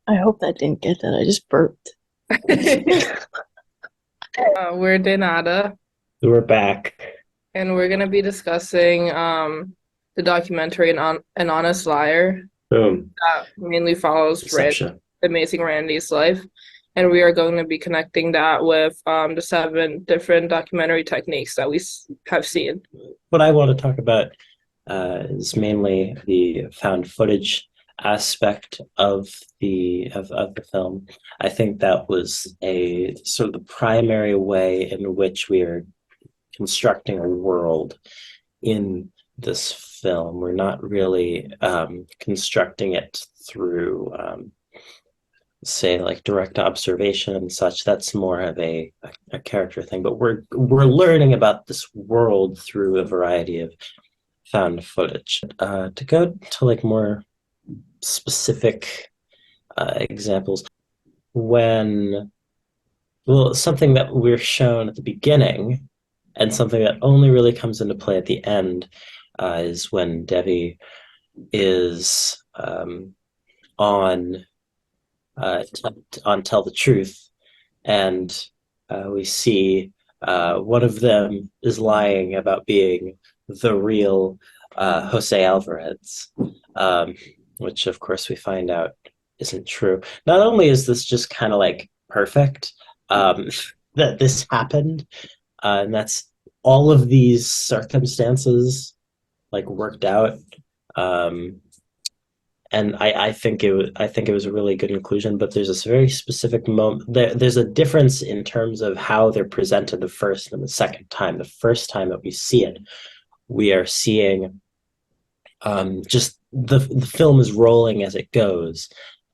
I hope that didn't get that. I just burped. We're Denada, We're back. and we're gonna be discussing the documentary An Honest Liar Boom. that mainly follows Inception. Amazing Randy's life, and we are going to be connecting that with the seven different documentary techniques that have seen. What I want to talk about is mainly the found footage aspect of the film. I think that was a sort of the primary way in which we are constructing a world in this film. We're not really constructing it through say like direct observation and such. That's more of a character thing, but we're learning about this world through a variety of found footage. To go to like more specific examples, when something that we're shown at the beginning and something that only really comes into play at the end is when Devi is on on Tell the Truth, and we see one of them is lying about being the real Jose Alvarez, um, which of course we find out isn't true. Not only is this just kind of like perfect that this happened, and that's all of these circumstances like worked out. Um, and I think it was a really good inclusion. But there's this very specific moment. There's a difference in terms of how they're presented the first and the second time. The first time that we see it, we are seeing just the film is rolling as it goes,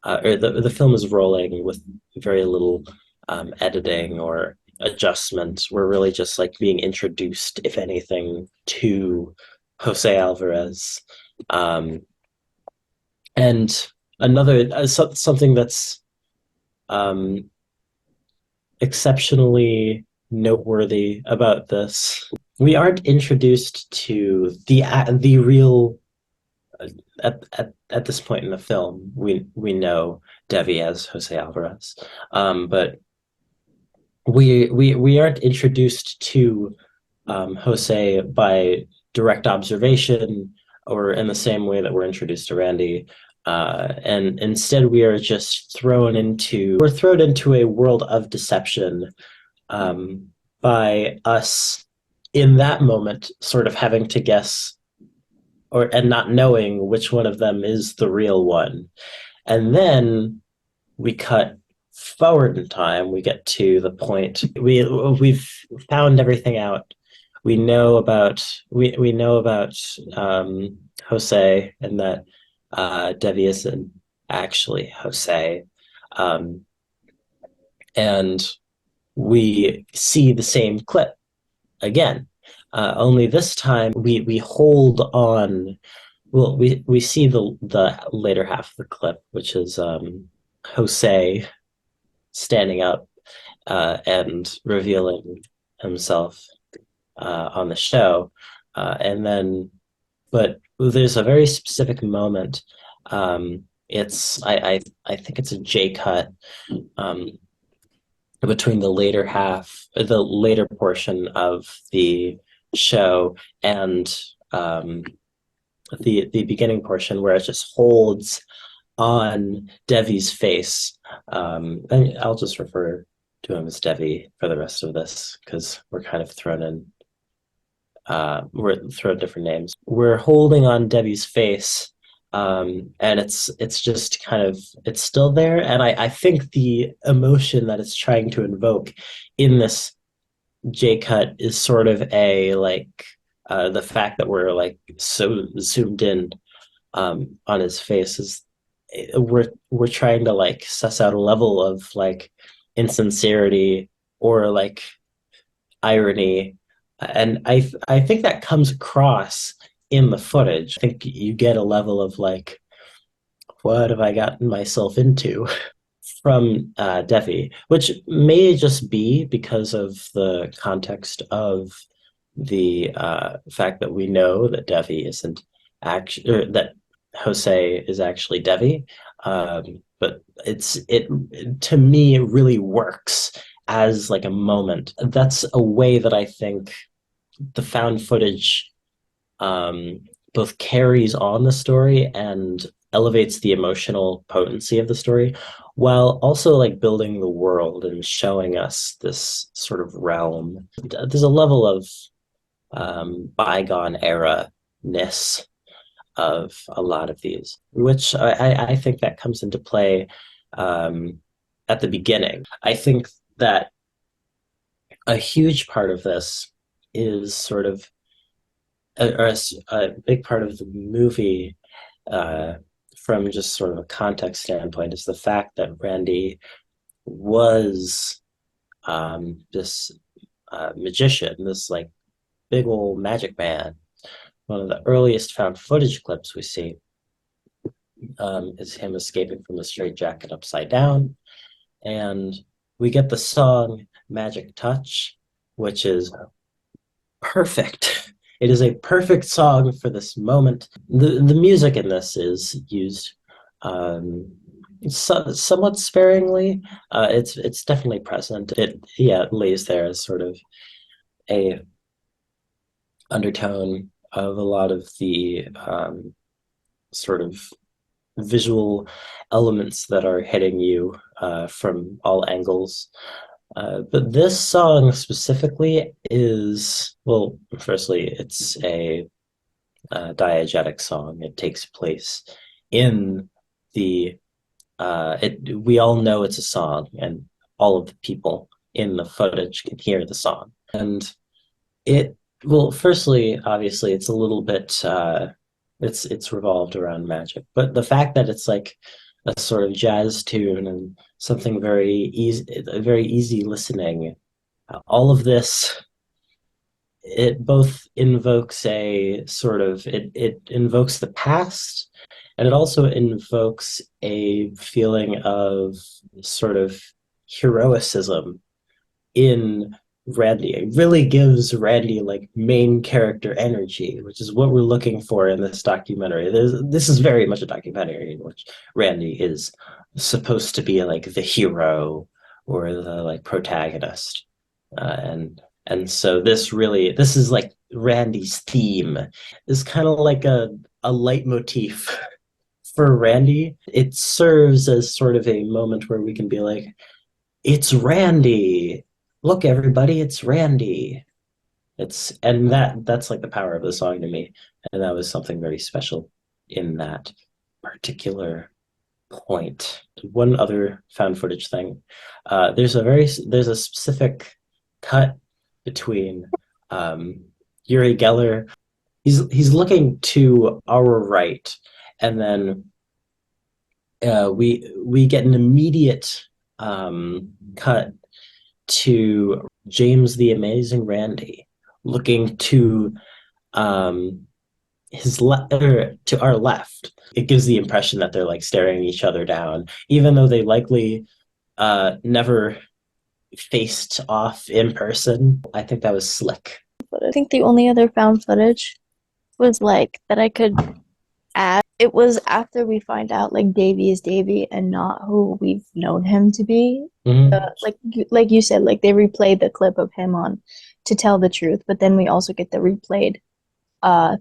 or the film is rolling with very little editing or adjustments. We're really just like being introduced, if anything, to Jose Alvarez. Um, and another something that's um, exceptionally noteworthy about this, we aren't introduced to the real at this point in the film. We know Devi as Jose Alvarez, but we aren't introduced to Jose by direct observation or in the same way that we're introduced to Randy. And instead, we're thrown into a world of deception um, by us in that moment, sort of having to guess or and not knowing which one of them is the real one. And then we cut forward in time. We get to the point we've found everything out. We know about Jose, and that Devi isn't actually Jose, um, and we see the same clip again. Only this time we hold on. Well, we see the later half of the clip, which is Jose standing up and revealing himself on the show, and then but there's a very specific moment. It's I think it's a J cut um, between the later portion of the show and um, the beginning portion, where it just holds on Devi's face. And I'll just refer to him as Devi for the rest of this because we're kind of thrown in. We're thrown different names. We're holding on Devi's face, and it's just kind of it's still there. And I think the emotion that it's trying to invoke in this J cut is sort of a like the fact that we're like so zoomed in on his face is we're trying to like suss out a level of like insincerity or like irony, and I think that comes across in the footage. I think you get a level of like, what have I gotten myself into from Devi, which may just be because of the context of the fact that we know that Devi isn't actually, that Jose is actually Devi. But it to me it really works as like a moment. That's a way that I think the found footage um, both carries on the story and elevates the emotional potency of the story, while also like building the world and showing us this sort of realm. There's a level of bygone era ness of a lot of these, which I think that comes into play um, at the beginning. I think that a huge part of this is sort of a big part of the movie uh, from just sort of a context standpoint is the fact that Randy was this magician, this like big old magic man. One of the earliest found footage clips we see is him escaping from the straitjacket upside down. And we get the song Magic Touch, which is perfect. It is a perfect song for this moment. The music in this is used somewhat sparingly. It's definitely present. It lays there as sort of a undertone of a lot of the sort of visual elements that are hitting you from all angles. But this song specifically is, well, firstly, it's a diegetic song. It takes place in the, we all know it's a song, and all of the people in the footage can hear the song. And it, well, firstly, obviously, it's a little bit, it's revolved around magic, but the fact that it's like a sort of jazz tune and something very easy listening, all of this, it both invokes a sort of it invokes the past, and it also invokes a feeling of sort of heroicism in Randy. It really gives Randy like main character energy, which is what we're looking for in this documentary. This is very much a documentary in which Randy is supposed to be like the hero or the like protagonist, and so this is like Randy's theme. It's kind of like a leitmotif for Randy. It serves as sort of a moment where we can be like, it's Randy. Look, everybody, it's Randy. That's like the power of the song to me. And that was something very special in that particular point. One other found footage thing. There's a specific cut between um, Yuri Geller. He's looking to our right, and then we get an immediate cut to James the Amazing Randy looking to um, to our left. It gives the impression that they're like staring each other down, even though they likely never faced off in person. I think that was slick. But I think the only other found footage was like that I could add. It was after we find out like Davy is Davy and not who we've known him to be. Mm-hmm. Like you said, like they replayed the clip of him on to tell the truth, but then we also get the replayed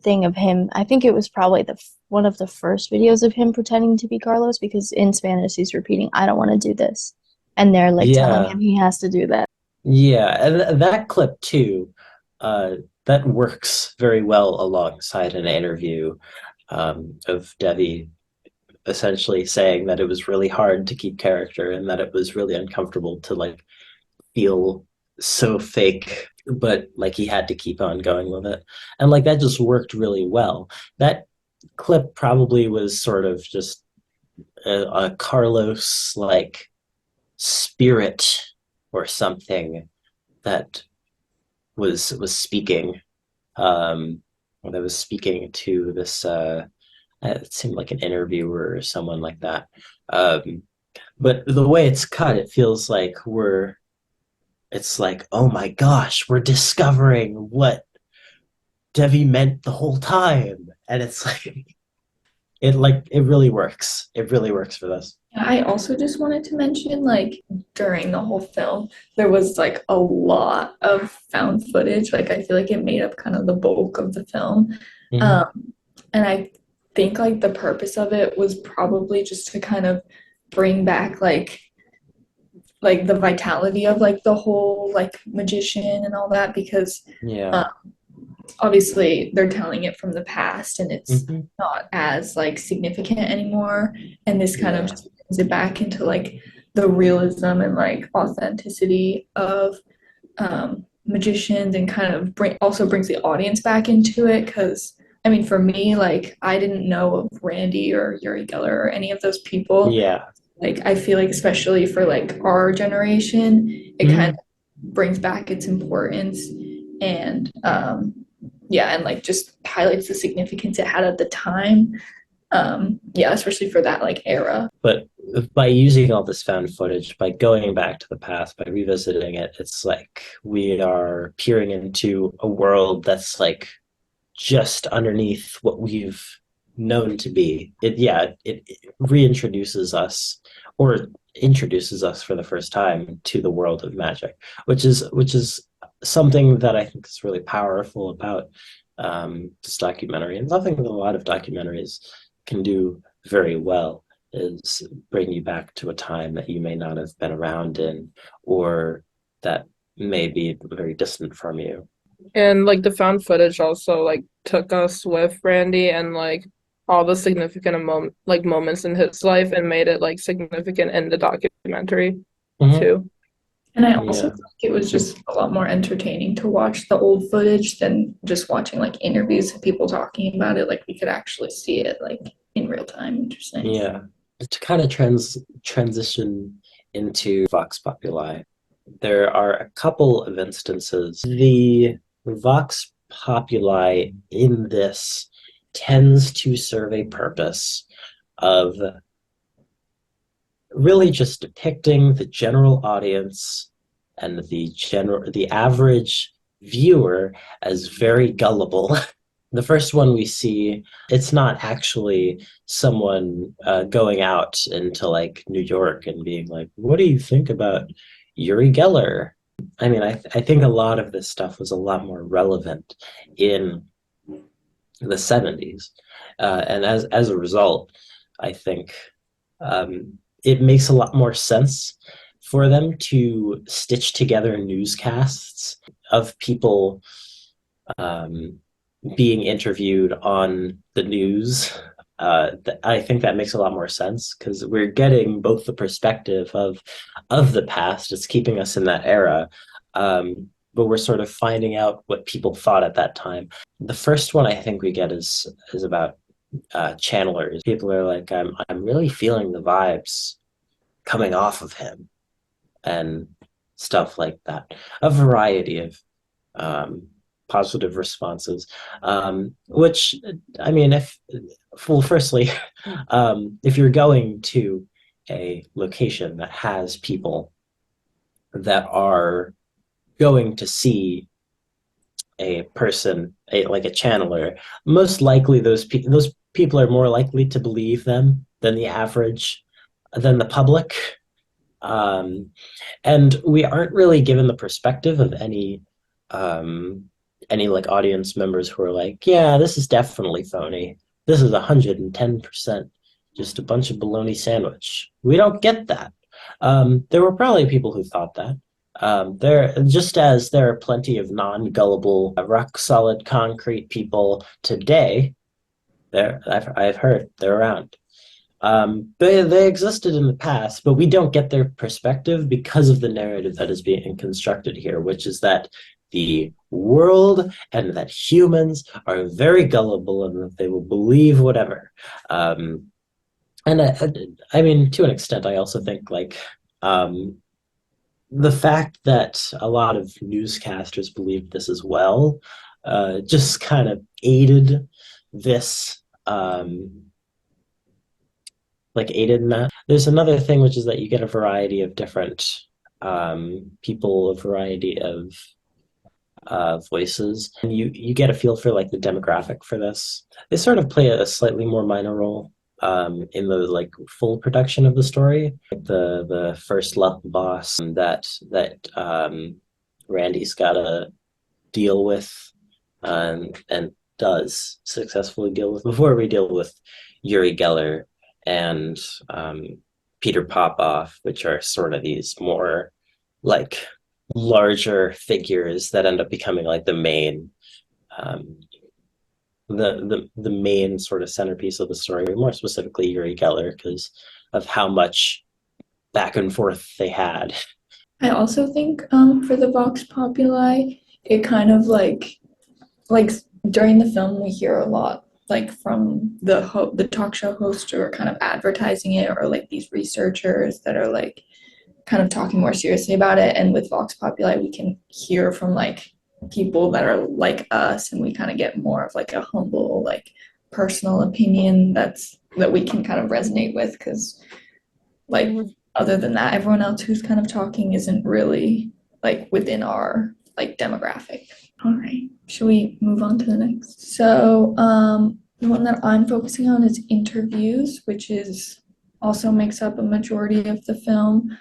thing of him. I think it was probably one of the first videos of him pretending to be Carlos because in Spanish he's repeating, "I don't want to do this," and they're like telling Yeah, him he has to do that. yeah, and that clip too, uh, that works very well alongside an interview of Devi essentially saying that it was really hard to keep character and that it was really uncomfortable to like feel so fake, but like he had to keep on going with it. And like that just worked really well. That clip probably was sort of just a Carlos like spirit or something that was speaking that was speaking to this it seemed like an interviewer or someone like that. Um, but the way it's cut, it feels like it's like, oh my gosh, we're discovering what Devi meant the whole time. And it's like, it really works. It really works for this. I also just wanted to mention, like, during the whole film, there was like a lot of found footage. Like, I feel like it made up kind of the bulk of the film. Mhm. Um, and I think like the purpose of it was probably just to kind of bring back like the vitality of like the whole like magician and all that because Yeah. um, obviously they're telling it from the past and it's Hmm. not as like significant anymore, and this kind of Yeah. just brings it back into like the realism and like authenticity of magicians, and kind of also brings the audience back into it because I mean for me, like I didn't know of Randy or Uri Geller or any of those people. Yeah. Like I feel like especially for like our generation it kind Mhm. of brings back its importance, and yeah, and like just highlights the significance it had at the time. Yeah, especially for that like era. But by using all this found footage, by going back to the past, by revisiting it, it's like we are peering into a world that's like just underneath what we've known to be. It reintroduces us or introduces us for the first time to the world of magic, which is something that I think is really powerful about this documentary, and something that a lot of documentaries can do very well is bring you back to a time that you may not have been around in, or that may be very distant from you. And like the found footage also like took us with Randy and like all the significant moments in his life and made it like significant in the documentary Mhm. too. And I also Yeah. think it was just a lot more entertaining to watch the old footage than just watching like interviews of people talking about it. Like we could actually see it like in real time. Interesting. Yeah. To kind of transition into Vox Populi, there are a couple of instances. The Vox Populi in this tends to serve a purpose of really just depicting the general audience and the average viewer as very gullible. The first one we see, it's not actually someone going out into like New York and being like, "What do you think about Uri Geller?" I mean, I think a lot of this stuff was a lot more relevant in the 70s, and as a result, I think it makes a lot more sense for them to stitch together newscasts of people um, being interviewed on the news. I think that makes a lot more sense because we're getting both the perspective of the past. It's keeping us in that era, but we're sort of finding out what people thought at that time. The first one I think we get is about channelers. People are like, I'm really feeling the vibes coming off of him and stuff like that. A variety of um, positive responses, which I mean, if well, firstly, if you're going to a location that has people that are going to see a person, like a channeler, most likely those people are more likely to believe them than than the public. Um, and we aren't really given the perspective of um, any like audience members who are like, yeah, this is definitely phony. This is 110% just a bunch of bologna sandwich. We don't get that. There were probably people who thought that. There, just as there are plenty of non-gullible, rock solid concrete people today, I've heard they're around. They existed in the past, but we don't get their perspective because of the narrative that is being constructed here, which is that the world and that humans are very gullible and that they will believe whatever. Um, and I mean, to an extent, I also think like um, the fact that a lot of newscasters believed this as well just kind of aided this. Like aided in that. There's another thing, which is that you get a variety of different people, a variety of voices. And you get a feel for like the demographic for this. They sort of play a slightly more minor role in the like full production of the story. Like the first love boss that Randy's gotta deal with and does successfully deal with before we deal with Yuri Geller and Peter Popoff, which are sort of these more like larger figures that end up becoming like the main um, the main sort of centerpiece of the story, more specifically Yuri Geller, because of how much back and forth they had. I also think for the Vox Populi, it kind of like during the film we hear a lot like from the talk show hosts who are kind of advertising it, or like these researchers that are like kind of talking more seriously about it. And with Vox Populi, we can hear from like people that are like us, and we kind of get more of like a humble, like personal opinion that we can kind of resonate with, because like other than that, everyone else who's kind of talking isn't really like within our like demographic. All right, should we move on to the next? So, the one that I'm focusing on is interviews, which is also makes up a majority of the film.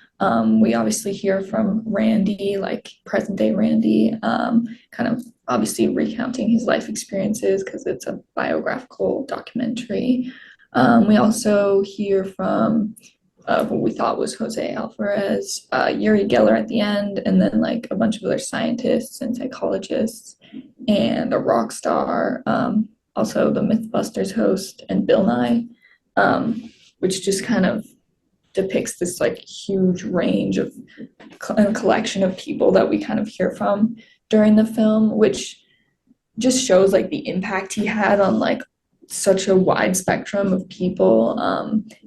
We obviously hear from Randy, like present day Randy, kind of obviously recounting his life experiences because it's a biographical documentary. We also hear from what we thought was Jose Alvarez, Yuri Geller at the end, and then like a bunch of other scientists and psychologists, and a rock star, also the Mythbusters host, and Bill Nye, which just kind of depicts this like huge range of and collection of people that we kind of hear from during the film, which just shows like the impact he had on like such a wide spectrum of people,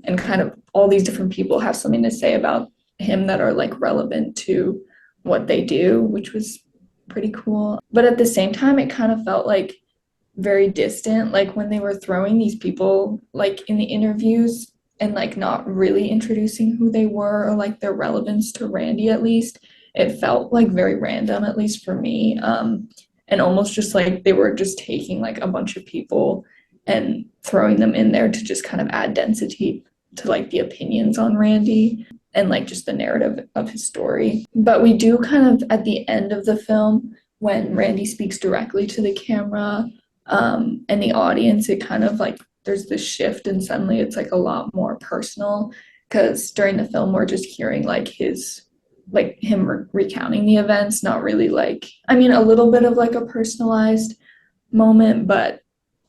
and kind of all these different people have something to say about him that are like relevant to what they do, which was pretty cool. But at the same time, it kind of felt like very distant, like when they were throwing these people like in the interviews and like not really introducing who they were or like their relevance to Randy. At least it felt like very random, at least for me, and almost just like they were just taking like a bunch of people and throwing them in there to just kind of add density to like the opinions on Randy and like just the narrative of his story. But we do kind of at the end of the film, when Randy speaks directly to the camera, and the audience, it kind of like there's this shift and suddenly it's like a lot more personal, because during the film we're just hearing like him recounting the events, not really like, I mean, a little bit of like a personalized moment, but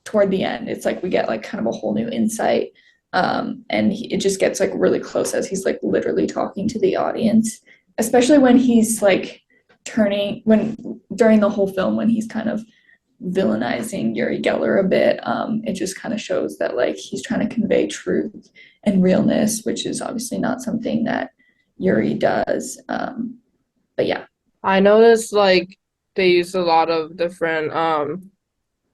toward the end it's like we get like kind of a whole new insight, and it just gets like really close as he's like literally talking to the audience, especially when he's like when during the whole film when he's kind of villainizing Yuri Geller a bit. It just kind of shows that like he's trying to convey truth and realness, which is obviously not something that Yuri does. But yeah. I noticed like they used a lot of different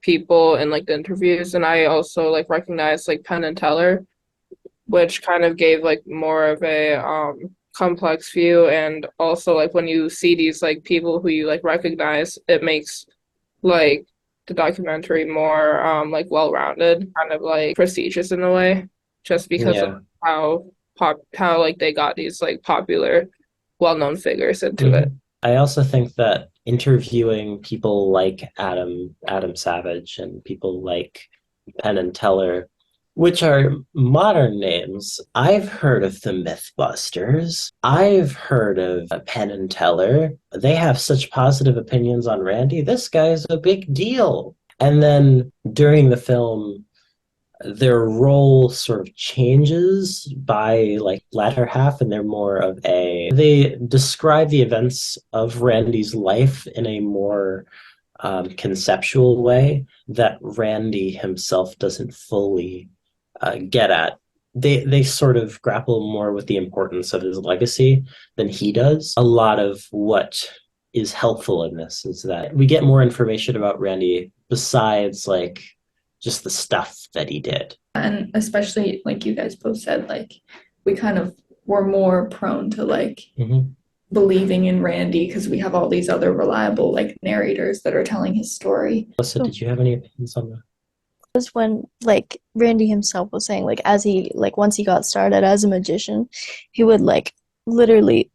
people in like the interviews, and I also like recognized like Penn and Teller, which kind of gave like more of a complex view. And also like when you see these like people who you like recognize, it makes like the documentary more like well-rounded, kind of like prestigious in a way, just because of Yeah. how like they got these like popular well-known figures into it. I also think that interviewing people like Adam Savage and people like Penn and Teller, which are modern names, I've heard of the Mythbusters. I've heard of Penn and Teller. They have such positive opinions on Randy. This guy's a big deal. And then during the film, their role sort of changes by like latter half, and they're more of a they describe the events of Randy's life in a more conceptual way that Randy himself doesn't fully get at. They sort of grapple more with the importance of his legacy than he does. A lot of what is helpful in this is that we get more information about Randy besides like just the stuff that he did. And especially like you guys both said, like we kind of were more prone to like Mm-hmm. believing in Randy because we have all these other reliable like narrators that are telling his story. Melissa, did you have any opinions on that? Was when like Randy himself was saying like as he like once he got started as a magician, he would like literally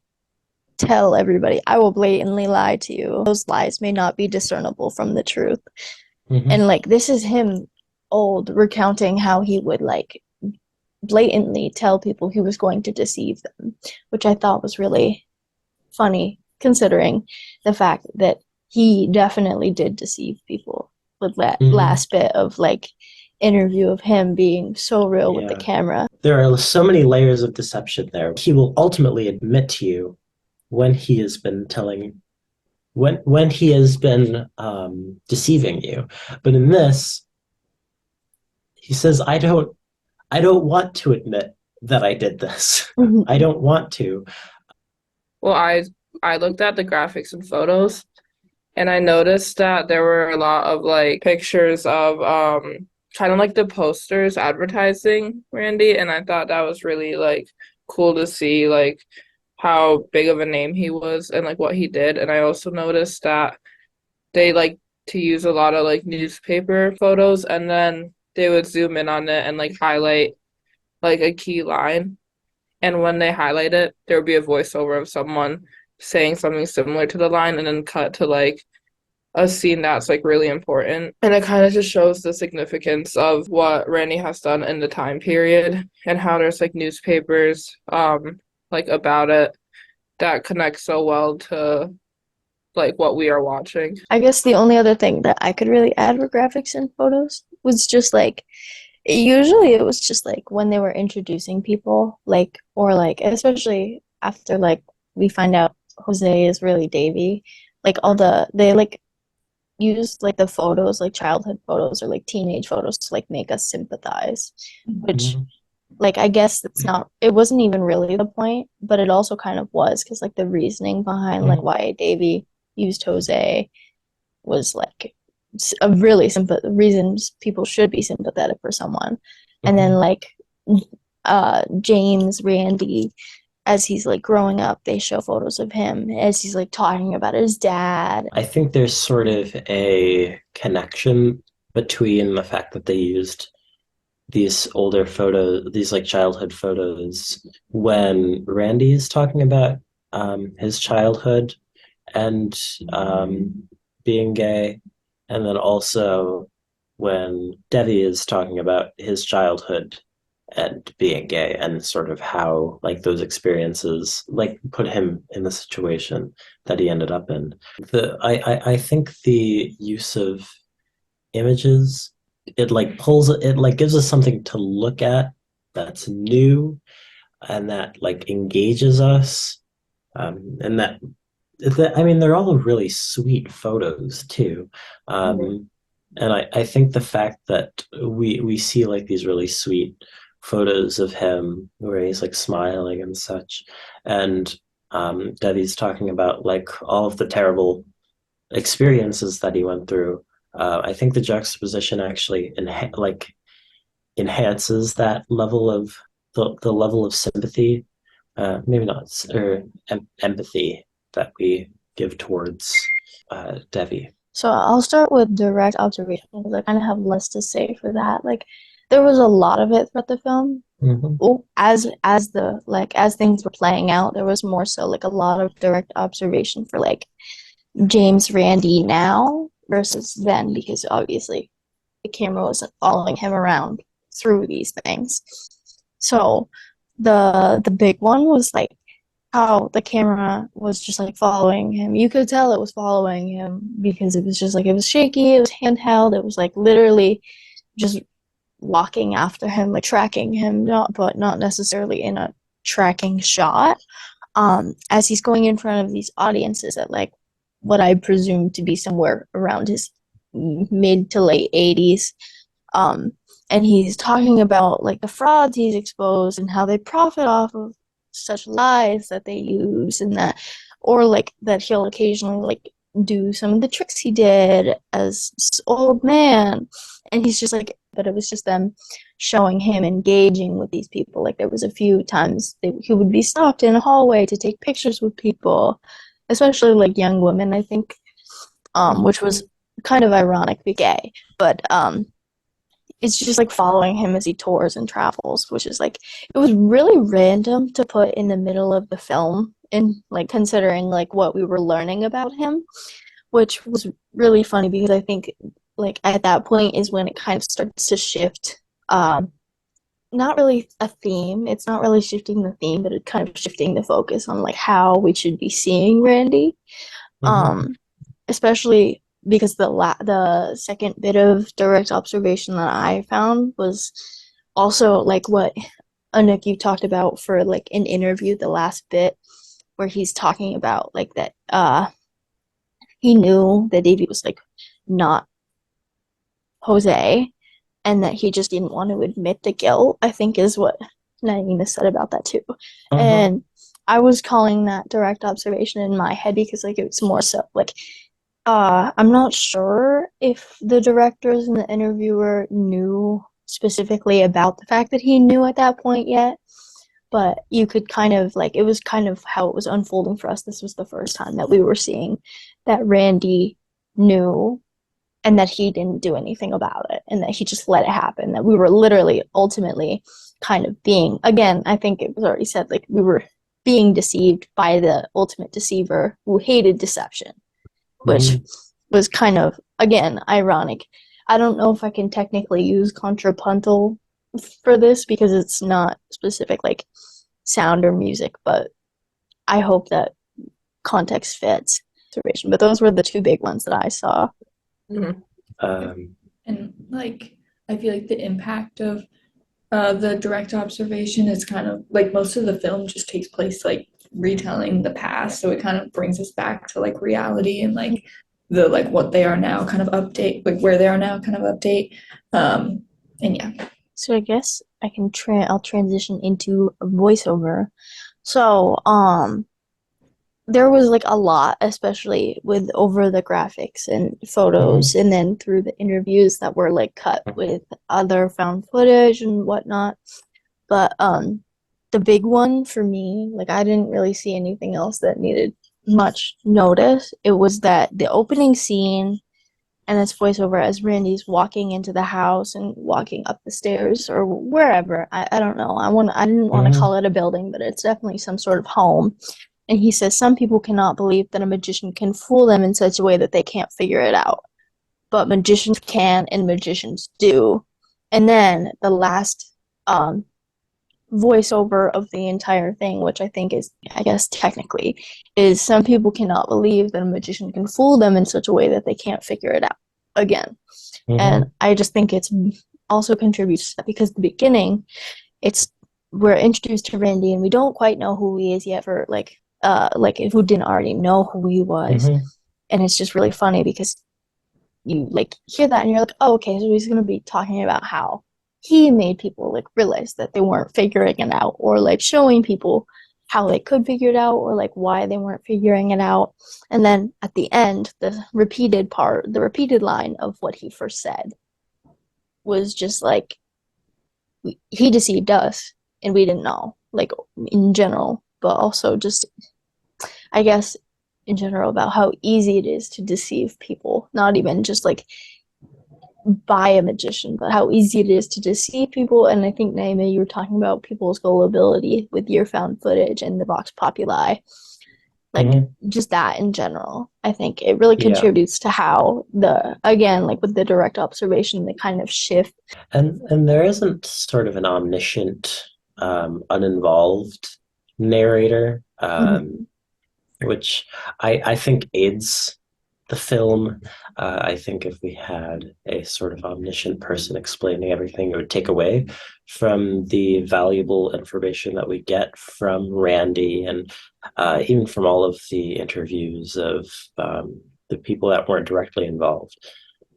tell everybody, I will blatantly lie to you. Those lies may not be discernible from the truth. And like this is him old recounting how he would like blatantly tell people he was going to deceive them, which I thought was really funny considering the fact that he definitely did deceive people with that last bit of like interview of him being so real with the camera. There are so many layers of deception there. He will ultimately admit to you when he has been telling when he has been deceiving you. But in this, he says, I don't want to admit that I did this. I don't want to. Well, I looked at the graphics and photos, and I noticed that there were a lot of like pictures of kind of like the posters advertising Randy, and I thought that was really like cool to see like how big of a name he was and like what he did. And I also noticed that they like to use a lot of like newspaper photos, and then they would zoom in on it and like highlight like a key line. And when they highlight it, there would be a voiceover of someone saying something similar to the line and then cut to like a scene that's like really important. And it kind of just shows the significance of what Randy has done in the time period and how there's like newspapers like about it that connects so well to like what we are watching. I guess the only other thing that I could really add for graphics and photos was just like usually it was just like when they were introducing people, like or like especially after like we find out Jose is really Davy, like all they like used like the photos, like childhood photos or like teenage photos to like make us sympathize, which like I guess it wasn't even really the point, but it also kind of was because like the reasoning behind like why Davy used Jose was like a really simple reasons people should be sympathetic for someone. And then like James Randy, as he's like growing up, they show photos of him as he's like talking about his dad. I think there's sort of a connection between the fact that they used these older photos, these like childhood photos, when Randy is talking about his childhood and being gay, and then also when Devi is talking about his childhood and being gay, and sort of how like those experiences like put him in the situation that he ended up in. I think the use of images, it like pulls it like gives us something to look at that's new and that like engages us, and that I mean they're all really sweet photos too. And I think the fact that we see like these really sweet photos of him where he's like smiling and such, and Debbie's talking about like all of the terrible experiences that he went through. I think the juxtaposition actually enhances that level of the level of sympathy, maybe not, or empathy that we give towards Devi. So I'll start with direct observation because I kind of have less to say for that. Like there was a lot of it throughout the film. Oh, as things were playing out, there was more so like a lot of direct observation for like James Randy now versus then because obviously the camera wasn't following him around through these things. So the big one was like how the camera was just like following him. You could tell it was following him because it was just like it was shaky, it was handheld, it was like literally just walking after him, like tracking him, but not necessarily in a tracking shot. As he's going in front of these audiences at like what I presume to be somewhere around his mid to late 80s. And he's talking about like the frauds he's exposed and how they profit off of such lies that they use and that or like that he'll occasionally like do some of the tricks he did as this old man. And he's just like, but it was just them showing him engaging with these people. Like there was a few times he would be stopped in a hallway to take pictures with people, especially like young women, I think, which was kind of ironic, be gay, but it's just like following him as he tours and travels, which is like it was really random to put in the middle of the film and like considering like what we were learning about him, which was really funny because I think like at that point is when it kind of starts to shift. Not really a theme. It's not really shifting the theme, but it's kind of shifting the focus on like how we should be seeing Randy. Mm-hmm. Especially because the second bit of direct observation that I found was also like what Anik you talked about for like an interview, the last bit where he's talking about like that he knew that Davy was like not Jose and that he just didn't want to admit the guilt, I think is what Naina said about that too. Mm-hmm. And I was calling that direct observation in my head because like it's more so like I'm not sure if the directors and the interviewer knew specifically about the fact that he knew at that point yet, but you could kind of like it was kind of how it was unfolding for us. This was the first time that we were seeing that Randy knew and that he didn't do anything about it and that he just let it happen. That we were literally ultimately kind of being, again, I think it was already said, like we were being deceived by the ultimate deceiver who hated deception, which Mm-hmm. was kind of, again, ironic. I don't know if I can technically use contrapuntal for this because it's not specific like sound or music, but I hope that context fits. But those were the two big ones that I saw. Mhm. Um, And like, I feel like the impact of the direct observation is kind of like most of the film just takes place like retelling the past, so it kind of brings us back to like reality and like the like what they are now kind of update, like where they are now kind of update. And yeah. So I guess I'll transition into a voiceover. So, there was like a lot, especially with over the graphics and photos, mhm, and then through the interviews that were like cut with other found footage and whatnot. But the big one for me, like I didn't really see anything else that needed much notice. It was that the opening scene and it's voiceover as Randy's walking into the house and walking up the stairs or wherever. I don't know. I didn't want to mhm, call it a building, but it's definitely some sort of home. And he says some people cannot believe that a magician can fool them in such a way that they can't figure it out. But magicians can and magicians do. And then the last um voiceover of the entire thing, which I think is, I guess, technically, is some people cannot believe that a magician can fool them in such a way that they can't figure it out again. And mhm, I just think it's also contributes to that because the beginning, it's we're introduced to Randy and we don't quite know who he is yet for like who didn't already know who he was. mhm, And it's just really funny because you like hear that and you're like, oh, okay, so he's gonna be talking about how he made people like realize that they weren't figuring it out, or like showing people how they could figure it out, or like why they weren't figuring it out. And then at the end, the repeated line of what he first said was just like he deceived us and we didn't know, like in general, but also just I guess in general about how easy it is to deceive people, not even just like by a magician, but how easy it is to deceive people. And I think, Naima, you were talking about people's gullibility with your found footage and the Vox Populi, like mhm. just that in general. I think it really Yeah. contributes to how again, like with the direct observation, the kind of shift. And there isn't sort of an omniscient, uninvolved narrator, Mhm. which I think aids the film. I think if we had a sort of omniscient person explaining everything, it would take away from the valuable information that we get from Randy and even from all of the interviews of the people that weren't directly involved,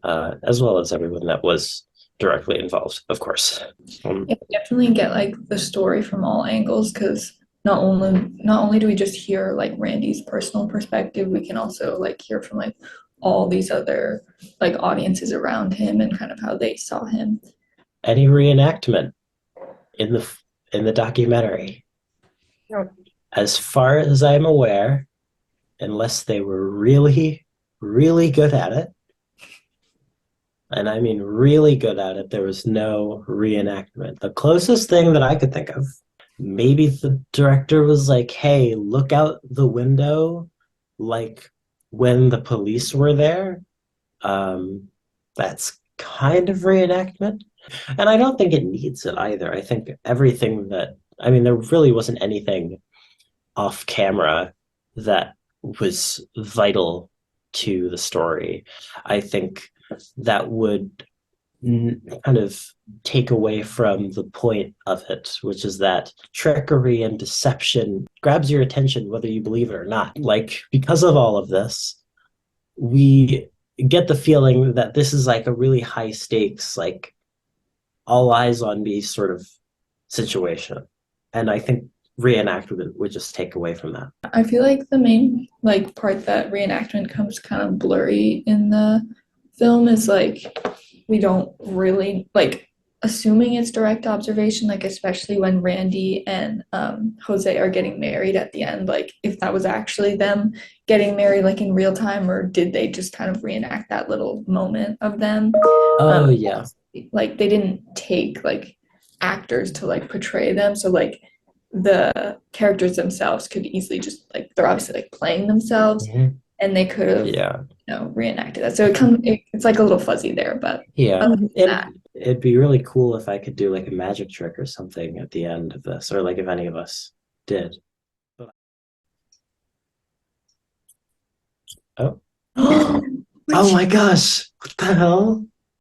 as well as everyone that was directly involved, of course. Yeah, we definitely get like the story from all angles because not only do we just hear like Randy's personal perspective, we can also like hear from like all these other like audiences around him and kind of how they saw him. Any reenactment in the documentary, Yeah. as far as I'm aware, unless they were really, really good at it, and I mean really good at it, there was no reenactment. The closest thing that I could think of, maybe the director was like, hey, look out the window, like when the police were there. That's kind of reenactment. And I don't think it needs it either. I think everything that, I mean, there really wasn't anything off camera that was vital to the story. I think that would kind of take away from the point of it, which is that trickery and deception grabs your attention whether you believe it or not. Like, because of all of this, we get the feeling that this is like a really high stakes, like all eyes on me sort of situation. And I think reenactment would just take away from that. I feel like the main like part that reenactment comes kind of blurry in the film is like we don't really like assuming it's direct observation, like especially when Randy and Jose are getting married at the end, like if that was actually them getting married like in real time, or did they just kind of reenact that little moment of them? Oh, yeah. Like they didn't take like actors to like portray them, so like the characters themselves could easily just like they're obviously like playing themselves, Mhm. and they could have Yeah. reenacted that. So it's like a little fuzzy there, but Yeah. other than that, It'd be really cool if I could do like a magic trick or something at the end of this, or like if any of us did. Oh. Oh my gosh. What the hell?